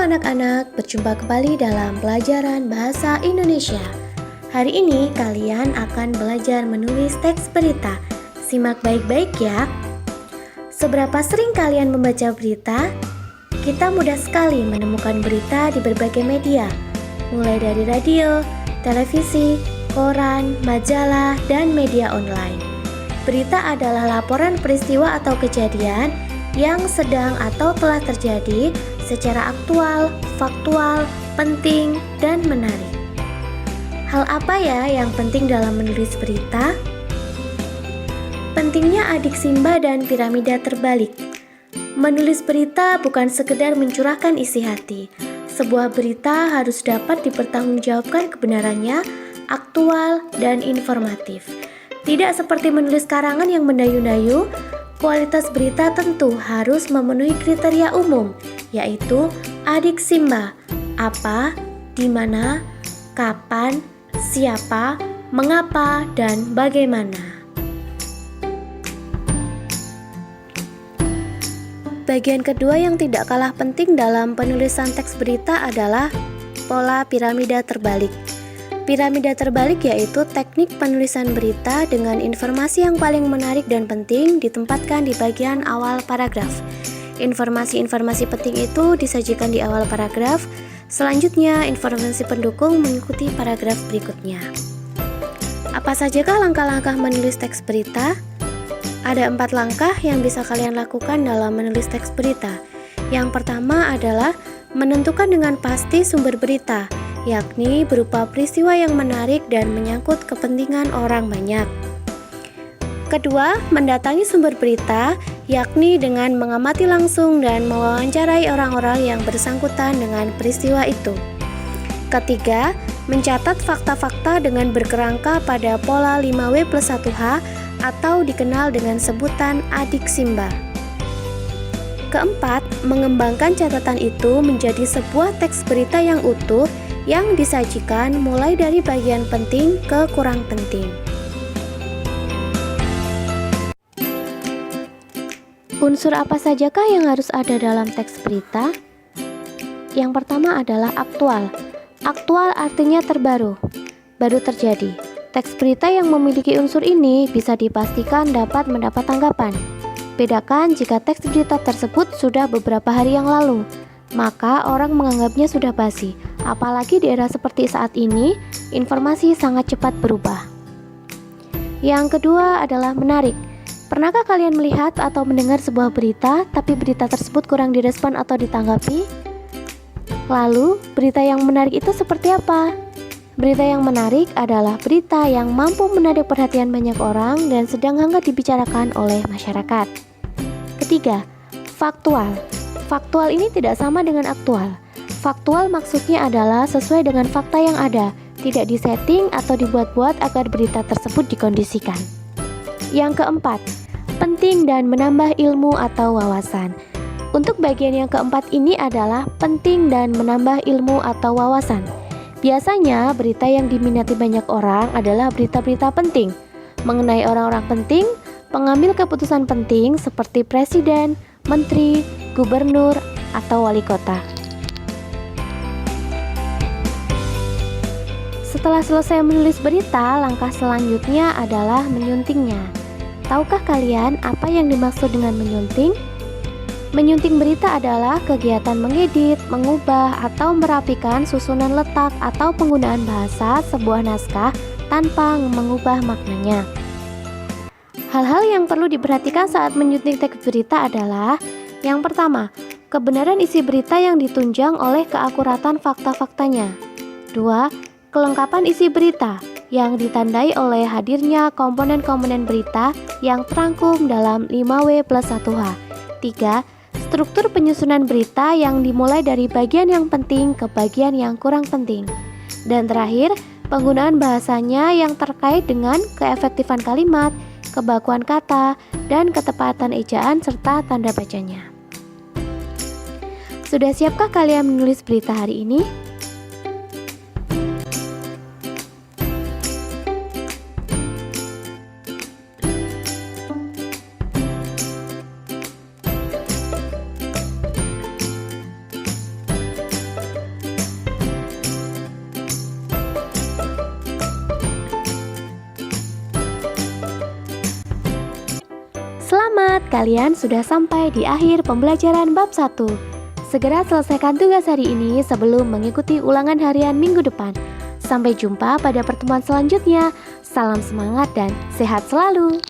anak-anak, berjumpa kembali dalam pelajaran Bahasa Indonesia. Hari ini kalian akan belajar menulis teks berita. Simak baik-baik ya. Seberapa sering kalian membaca berita? Kita mudah sekali menemukan berita di berbagai media, mulai dari radio, televisi, koran, majalah, dan media online. Berita adalah laporan peristiwa atau kejadian yang sedang atau telah terjadi secara aktual, faktual, penting, dan menarik. Hal apa ya yang penting dalam menulis berita? Pentingnya adik Simba dan piramida terbalik. Menulis berita bukan sekedar mencurahkan isi hati. Sebuah berita harus dapat dipertanggungjawabkan kebenarannya, aktual, dan informatif. Tidak seperti menulis karangan yang mendayu-dayu, kualitas berita tentu harus memenuhi kriteria umum, yaitu adik Simba, apa, di mana, kapan, siapa, mengapa, dan bagaimana. Bagian kedua yang tidak kalah penting dalam penulisan teks berita adalah pola piramida terbalik. Piramida terbalik yaitu teknik penulisan berita dengan informasi yang paling menarik dan penting ditempatkan di bagian awal paragraf. Informasi-informasi penting itu disajikan di awal paragraf. Selanjutnya, informasi pendukung mengikuti paragraf berikutnya. Apa sajakah langkah-langkah menulis teks berita? Ada 4 langkah yang bisa kalian lakukan dalam menulis teks berita. Yang pertama adalah menentukan dengan pasti sumber berita, yakni berupa peristiwa yang menarik dan menyangkut kepentingan orang banyak. Kedua, mendatangi sumber berita, yakni dengan mengamati langsung dan mewawancarai orang-orang yang bersangkutan dengan peristiwa itu. Ketiga, mencatat fakta-fakta dengan berkerangka pada pola 5W+1H atau dikenal dengan sebutan adik Simba. Keempat, mengembangkan catatan itu menjadi sebuah teks berita yang utuh yang disajikan mulai dari bagian penting ke kurang penting. Unsur apa sajakah yang harus ada dalam teks berita? Yang pertama adalah aktual. Aktual artinya terbaru, baru terjadi. Teks berita yang memiliki unsur ini bisa dipastikan dapat mendapat tanggapan. Bedakan jika teks berita tersebut sudah beberapa hari yang lalu, maka orang menganggapnya sudah basi. Apalagi di era seperti saat ini, informasi sangat cepat berubah. Yang kedua adalah menarik. Pernahkah kalian melihat atau mendengar sebuah berita, tapi berita tersebut kurang direspon atau ditanggapi? Lalu, berita yang menarik itu seperti apa? Berita yang menarik adalah berita yang mampu menarik perhatian banyak orang dan sedang hangat dibicarakan oleh masyarakat. Ketiga, faktual. Faktual ini tidak sama dengan aktual. Faktual maksudnya adalah sesuai dengan fakta yang ada, tidak disetting atau dibuat-buat agar berita tersebut dikondisikan. Yang keempat, penting dan menambah ilmu atau wawasan. Untuk bagian yang keempat ini adalah penting dan menambah ilmu atau wawasan. Biasanya berita yang diminati banyak orang adalah berita-berita penting mengenai orang-orang penting, pengambil keputusan penting seperti presiden, menteri, gubernur, atau wali kota. Setelah selesai menulis berita, langkah selanjutnya adalah menyuntingnya. Tahukah kalian apa yang dimaksud dengan menyunting? Menyunting berita adalah kegiatan mengedit, mengubah, atau merapikan susunan letak atau penggunaan bahasa sebuah naskah tanpa mengubah maknanya. Hal-hal yang perlu diperhatikan saat menyunting teks berita adalah: yang pertama, kebenaran isi berita yang ditunjang oleh keakuratan fakta-faktanya. 2. Kelengkapan isi berita yang ditandai oleh hadirnya komponen-komponen berita yang terangkum dalam 5W+1H. 3. Struktur penyusunan berita yang dimulai dari bagian yang penting ke bagian yang kurang penting. Dan terakhir, penggunaan bahasanya yang terkait dengan keefektifan kalimat, kebakuan kata, dan ketepatan ejaan serta tanda bacanya. Sudah siapkah kalian menulis berita hari ini? kalian sudah sampai di akhir pembelajaran bab 1. Segera selesaikan tugas hari ini sebelum mengikuti ulangan harian minggu depan. Sampai jumpa pada pertemuan selanjutnya. Salam semangat dan sehat selalu.